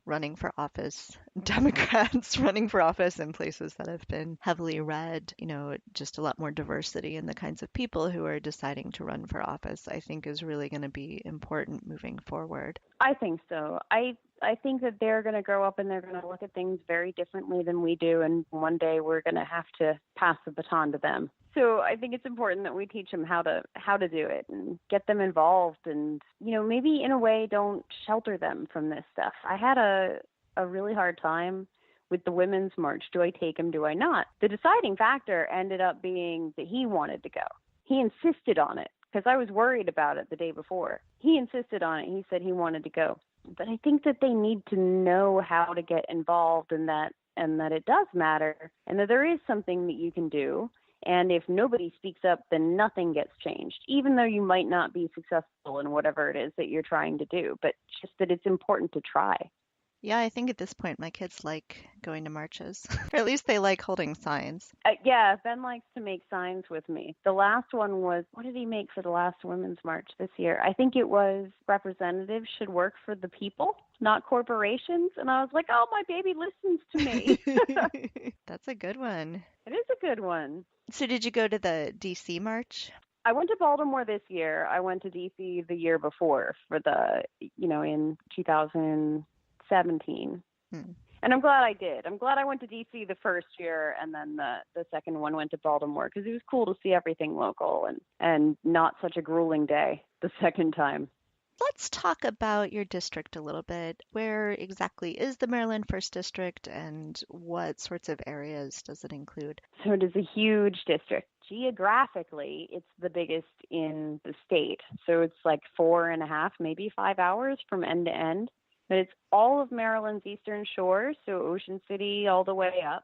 running for office, Democrats running for office in places that have been heavily red, just a lot more diversity in the kinds of people who are deciding to run for office, I think is really going to be important moving forward. I think so. I think that they're going to grow up and they're going to look at things very differently than we do, and one day we're going to have to pass the baton to them. So I think it's important that we teach them how to do it and get them involved, and maybe in a way don't shelter them from this stuff. I had a really hard time with the Women's March. Do I take him? Do I not? The deciding factor ended up being that he wanted to go. He insisted on it because I was worried about it the day before. He insisted on it. He said he wanted to go. But I think that they need to know how to get involved in that, and that it does matter, and that there is something that you can do. And if nobody speaks up, then nothing gets changed, even though you might not be successful in whatever it is that you're trying to do, but just that it's important to try. Yeah, I think at this point my kids like going to marches, or at least they like holding signs. Yeah, Ben likes to make signs with me. The last one was, what did he make for the last Women's March this year? I think it was representatives should work for the people, not corporations. And I was like, oh, my baby listens to me. That's a good one. It is a good one. So did you go to the DC March? I went to Baltimore this year. I went to DC the year before for in 2017. And I'm glad I did. I'm glad I went to DC the first year, and then the second one went to Baltimore, because it was cool to see everything local and not such a grueling day the second time. Let's talk about your district a little bit. Where exactly is the Maryland First District, and what sorts of areas does it include? So it is a huge district. Geographically, it's the biggest in the state. So it's like 4.5, maybe 5 hours from end to end. But it's all of Maryland's eastern shore, so Ocean City all the way up.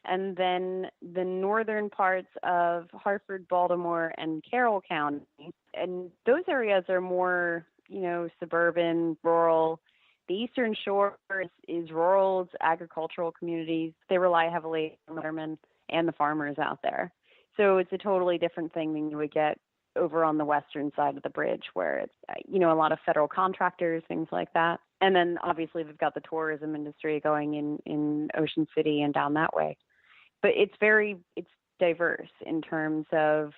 And then the northern parts of Hartford, Baltimore, and Carroll County. And those areas are more, suburban, rural. The eastern shore is rural, it's agricultural communities. They rely heavily on the fishermen and the farmers out there. So it's a totally different thing than you would get over on the western side of the bridge, where it's, a lot of federal contractors, things like that. And then obviously we've got the tourism industry going in Ocean City and down that way. But it's diverse in terms of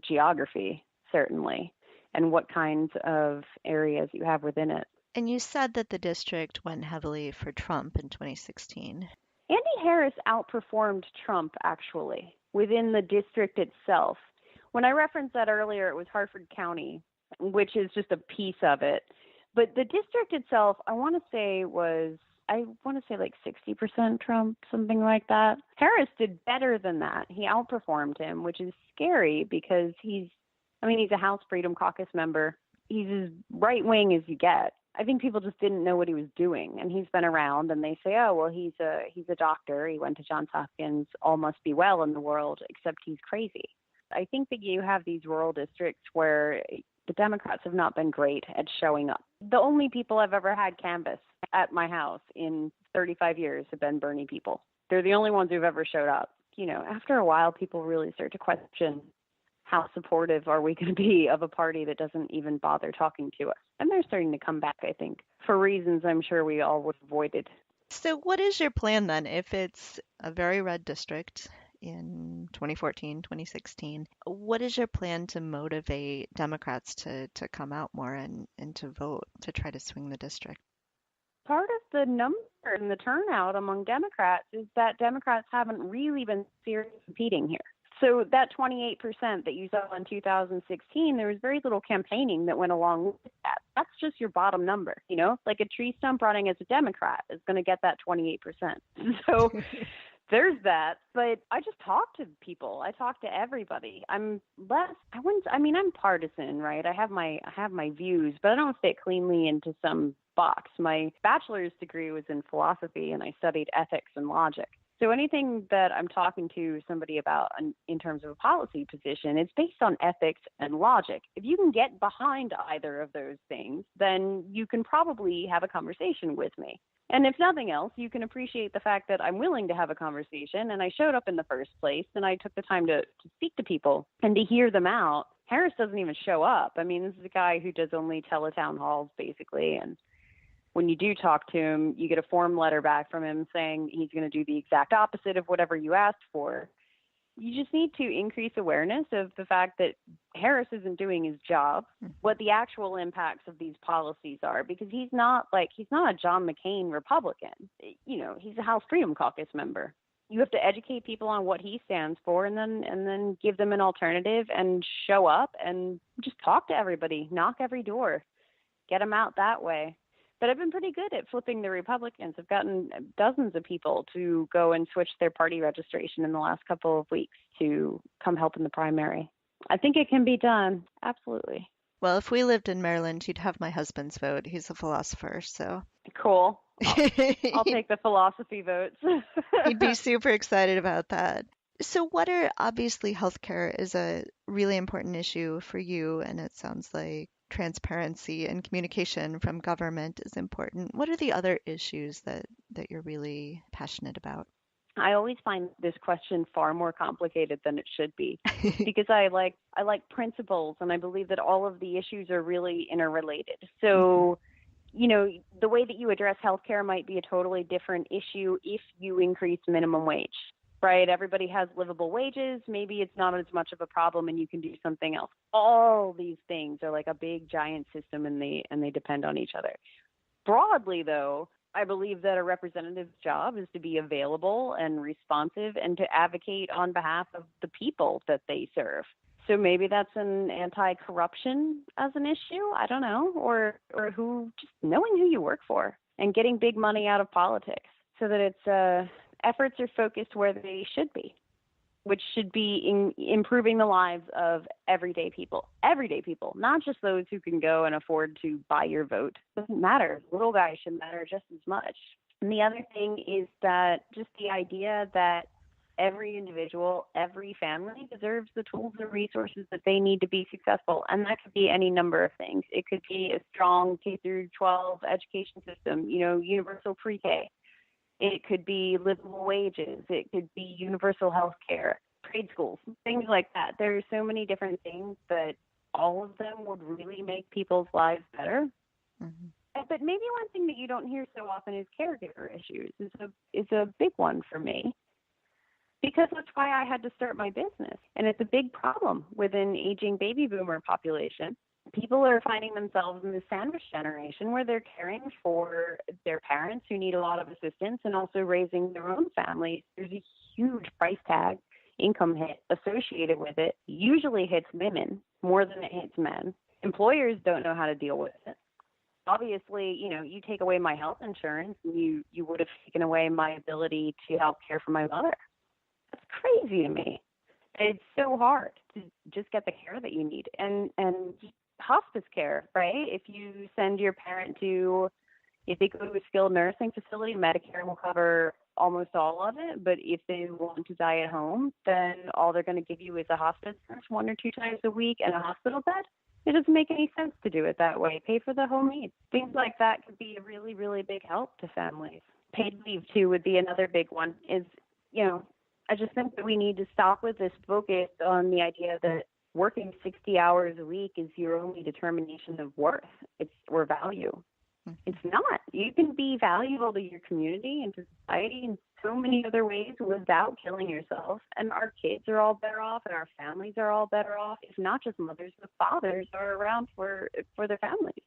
geography, certainly, and what kinds of areas you have within it. And you said that the district went heavily for Trump in 2016. Andy Harris outperformed Trump, actually, within the district itself. When I referenced that earlier, it was Hartford County, which is just a piece of it. But the district itself, I want to say like 60% Trump, something like that. Harris did better than that. He outperformed him, which is scary because he's a House Freedom Caucus member. He's as right wing as you get. I think people just didn't know what he was doing, and he's been around, and they say, oh, well, he's a doctor. He went to Johns Hopkins. All must be well in the world, except he's crazy. I think that you have these rural districts where the Democrats have not been great at showing up. The only people I've ever had canvass at my house in 35 years have been Bernie people. They're the only ones who've ever showed up. After a while, people really start to question, how supportive are we going to be of a party that doesn't even bother talking to us? And they're starting to come back, I think, for reasons I'm sure we all would have avoided. So what is your plan then if it's a very red district in 2014, 2016? What is your plan to motivate Democrats to come out more and to vote to try to swing the district? Part of the number and the turnout among Democrats is that Democrats haven't really been seriously competing here. So that 28% that you saw in 2016, there was very little campaigning that went along with that. That's just your bottom number, like a tree stump running as a Democrat is going to get that 28%. So there's that. But I just talk to people. I talk to everybody. I'm partisan, right? I have my views, but I don't fit cleanly into some box. My bachelor's degree was in philosophy, and I studied ethics and logic. So anything that I'm talking to somebody about in terms of a policy position, it's based on ethics and logic. If you can get behind either of those things, then you can probably have a conversation with me. And if nothing else, you can appreciate the fact that I'm willing to have a conversation, and I showed up in the first place, and I took the time to speak to people and to hear them out. Harris doesn't even show up. This is a guy who does only teletown halls, basically, and When you do talk to him, you get a form letter back from him saying he's going to do the exact opposite of whatever you asked for. You just need to increase awareness of the fact that Harris isn't doing his job, what the actual impacts of these policies are, because he's not a John McCain Republican. He's a House Freedom Caucus member. You have to educate people on what he stands for, and then give them an alternative and show up and just talk to everybody, knock every door, get them out that way. But I've been pretty good at flipping the Republicans. I've gotten dozens of people to go and switch their party registration in the last couple of weeks to come help in the primary. I think it can be done. Absolutely. Well, if we lived in Maryland, you'd have my husband's vote. He's a philosopher, so. Cool. I'll take the philosophy votes. He'd be super excited about that. So obviously healthcare is a really important issue for you, and it sounds like transparency and communication from government is important. What are the other issues that you're really passionate about? I always find this question far more complicated than it should be because I like principles, and I believe that all of the issues are really interrelated. So, the way that you address healthcare might be a totally different issue if you increase minimum wage. Right? Everybody has livable wages. Maybe it's not as much of a problem and you can do something else. All these things are like a big giant system, and they depend on each other. Broadly, though, I believe that a representative's job is to be available and responsive and to advocate on behalf of the people that they serve. So maybe that's an anti-corruption as an issue. I don't know. Or just knowing who you work for and getting big money out of politics so that it's efforts are focused where they should be, which should be improving the lives of everyday people, not just those who can go and afford to buy your vote. It doesn't matter. Little guys should matter just as much. And the other thing is that just the idea that every individual, every family deserves the tools and resources that they need to be successful. And that could be any number of things. It could be a strong K through 12 education system, universal pre-K. It could be livable wages. It could be universal health care, trade schools, things like that. There are so many different things, but all of them would really make people's lives better. Mm-hmm. But maybe one thing that you don't hear so often is caregiver issues is a big one for me, because that's why I had to start my business. And it's a big problem with an aging baby boomer population. People are finding themselves in the sandwich generation where they're caring for their parents who need a lot of assistance and also raising their own families. There's a huge price tag, income hit associated with it. Usually hits women more than it hits men. Employers don't know how to deal with it. Obviously, you take away my health insurance, and you would have taken away my ability to help care for my mother. That's crazy to me. It's so hard to just get the care that you need. And hospice care, right? If you send your parent if they go to a skilled nursing facility, Medicare will cover almost all of it. But if they want to die at home, then all they're going to give you is a hospice nurse 1 or 2 times a week and a hospital bed. It doesn't make any sense to do it that way. Pay for the home needs. Things like that could be a really, really big help to families. Paid leave, too, would be another big one. I just think that we need to stop with this focus on the idea that working 60 hours a week is your only determination of worth or value. It's not. You can be valuable to your community and to society in so many other ways without killing yourself. And our kids are all better off, and our families are all better off if not just mothers, but fathers are around for their families.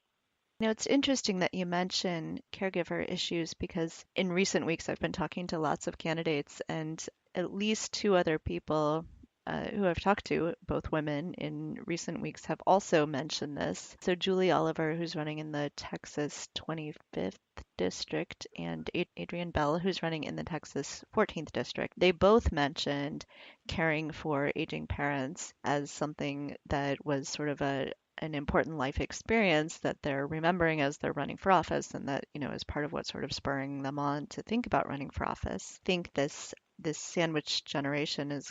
It's interesting that you mention caregiver issues, because in recent weeks I've been talking to lots of candidates, and at least 2 other people who I've talked to, both women, in recent weeks have also mentioned this. So Julie Oliver, who's running in the Texas 25th district, and Adrienne Bell, who's running in the Texas 14th district, they both mentioned caring for aging parents as something that was sort of an important life experience that they're remembering as they're running for office, and that, is part of what's sort of spurring them on to think about running for office. I think this sandwich generation is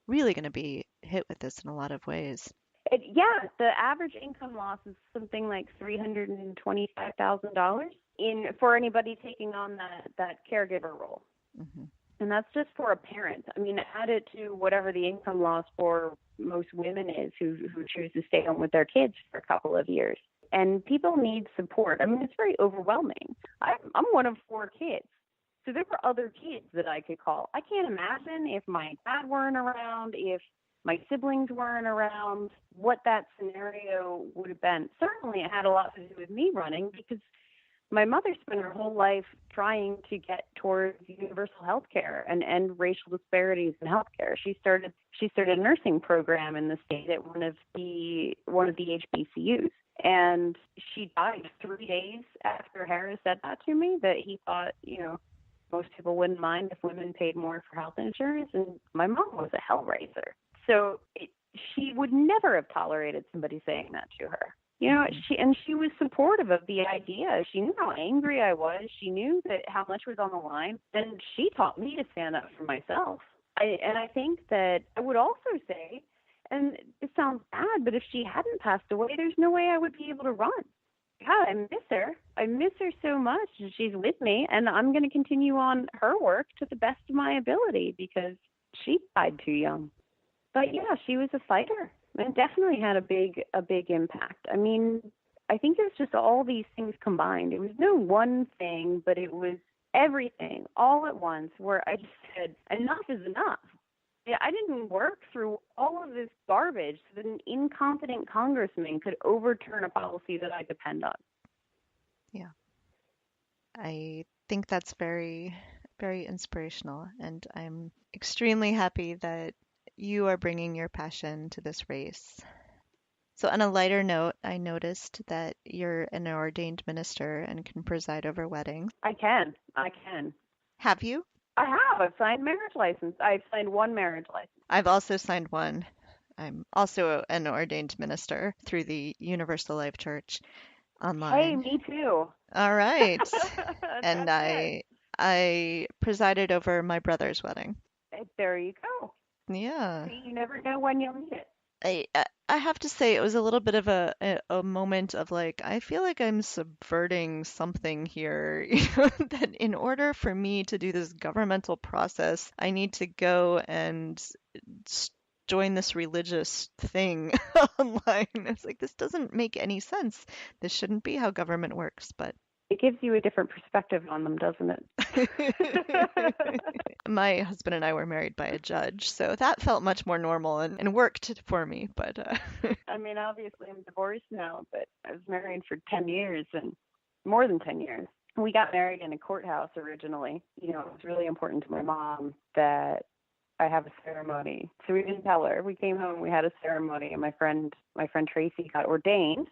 really gonna be hit with this in a lot of ways. The average income loss is something like $325,000 for anybody taking on that caregiver role. Mm-hmm. And that's just for a parent. I mean, add it to whatever the income loss for most women is who choose to stay home with their kids for a couple of years. and people need support. I mean, it's very overwhelming. I'm one of 4 kids. So there were other kids that I could call. I can't imagine if my dad weren't around, if my siblings weren't around, what that scenario would have been. Certainly it had a lot to do with me running because my mother spent her whole life trying to get towards universal health care and end racial disparities in health care. She started a nursing program in the state at one of the HBCUs. And she died 3 days after Harris said that to me, that he thought, most people wouldn't mind if women paid more for health insurance. And my mom was a hellraiser. So she would never have tolerated somebody saying that to her. She was supportive of the idea. She knew how angry I was. She knew that how much was on the line. And she taught me to stand up for myself. I think that I would also say, and it sounds bad, but if she hadn't passed away, there's no way I would be able to run. God, I miss her. I miss her so much. And she's with me, and I'm going to continue on her work to the best of my ability because she died too young. But yeah, she was a fighter and definitely had a big impact. I mean, I think it was just all these things combined. It was no one thing, but it was everything all at once where I just said, enough is enough. I didn't work through all of this garbage so that an incompetent congressman could overturn a policy that I depend on. Yeah, I think that's very, very inspirational, and I'm extremely happy that you are bringing your passion to this race. So, on a lighter note, I noticed that you're an ordained minister and can preside over weddings. I can. Have you? I have. I've signed marriage license. I've signed one marriage license. I've also signed one. I'm also an ordained minister through the Universal Life Church Hey, online. me too. All right. And That's good. I presided over my brother's wedding. There you go. Yeah. See, you never know when you'll need it. I have to say it was a little bit of a moment of like I feel like I'm subverting something here, that in order for me to do this governmental process, I need to go and s- join this religious thing online. It's like this doesn't make any sense. This shouldn't be how government works, but It gives you a different perspective on them, doesn't it? my husband and I were married by a judge, so that felt much more normal and worked for me. But I mean, obviously I'm divorced now, but I was married for 10 years and more than 10 years. We got married in a courthouse originally. It was really important to my mom that I have a ceremony. So we didn't tell her. We came home, we had a ceremony, and my friend Tracy got ordained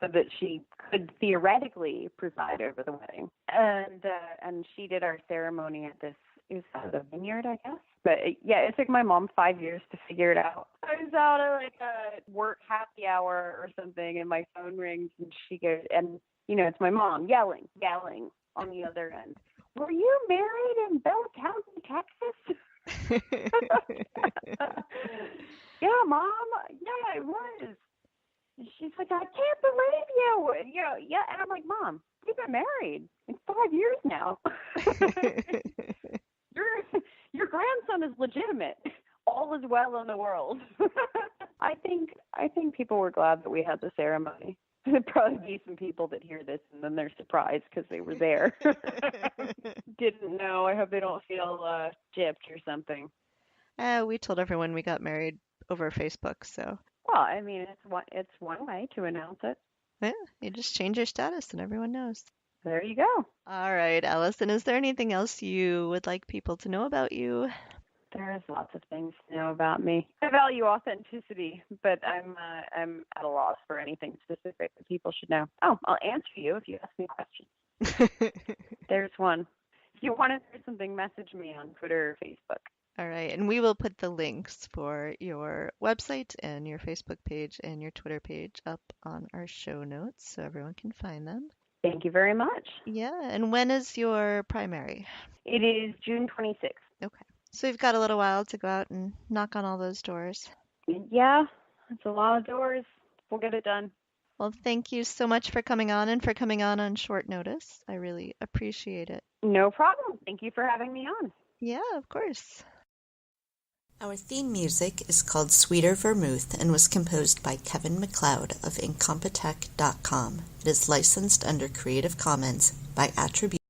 so that she could theoretically preside over the wedding. And she did our ceremony at this, it was out of the vineyard, I guess. But yeah, it took my mom 5 years to figure it out. I was out at like a work happy hour or something, and my phone rings, and she goes, and it's my mom yelling on the other end. Were you married in Bell County, Texas? Yeah, Mom. Yeah, it was. And she's like, I can't believe you. Yeah. And I'm like, Mom, we've been married in 5 years now. Your grandson is legitimate. All is well in the world. I think people were glad that we had the ceremony. There'd probably be some people that hear this and then they're surprised because they were there. Didn't know. I hope they don't feel gypped or something. we told everyone we got married over Facebook, so Well, I mean, it's one way to announce it. yeah, you just change your status and everyone knows. There you go. All right, Allison, is there anything else you would like people to know about you? There's lots of things to know about me. I value authenticity, but I'm at a loss for anything specific that people should know. Oh, I'll answer you if you ask me questions. There's one. If you want to know something, message me on Twitter or Facebook. All right, and we will put the links for your website and your Facebook page and your Twitter page up on our show notes so everyone can find them. Thank you very much. Yeah, and when is your primary? It is June 26th. Okay. So you've got a little while to go out and knock on all those doors. Yeah, it's a lot of doors. We'll get it done. Well, thank you so much for coming on and for coming on short notice. I really appreciate it. No problem. Thank you for having me on. Yeah, of course. Our theme music is called Sweeter Vermouth and was composed by Kevin MacLeod of Incompetech.com. It is licensed under Creative Commons by Attribution.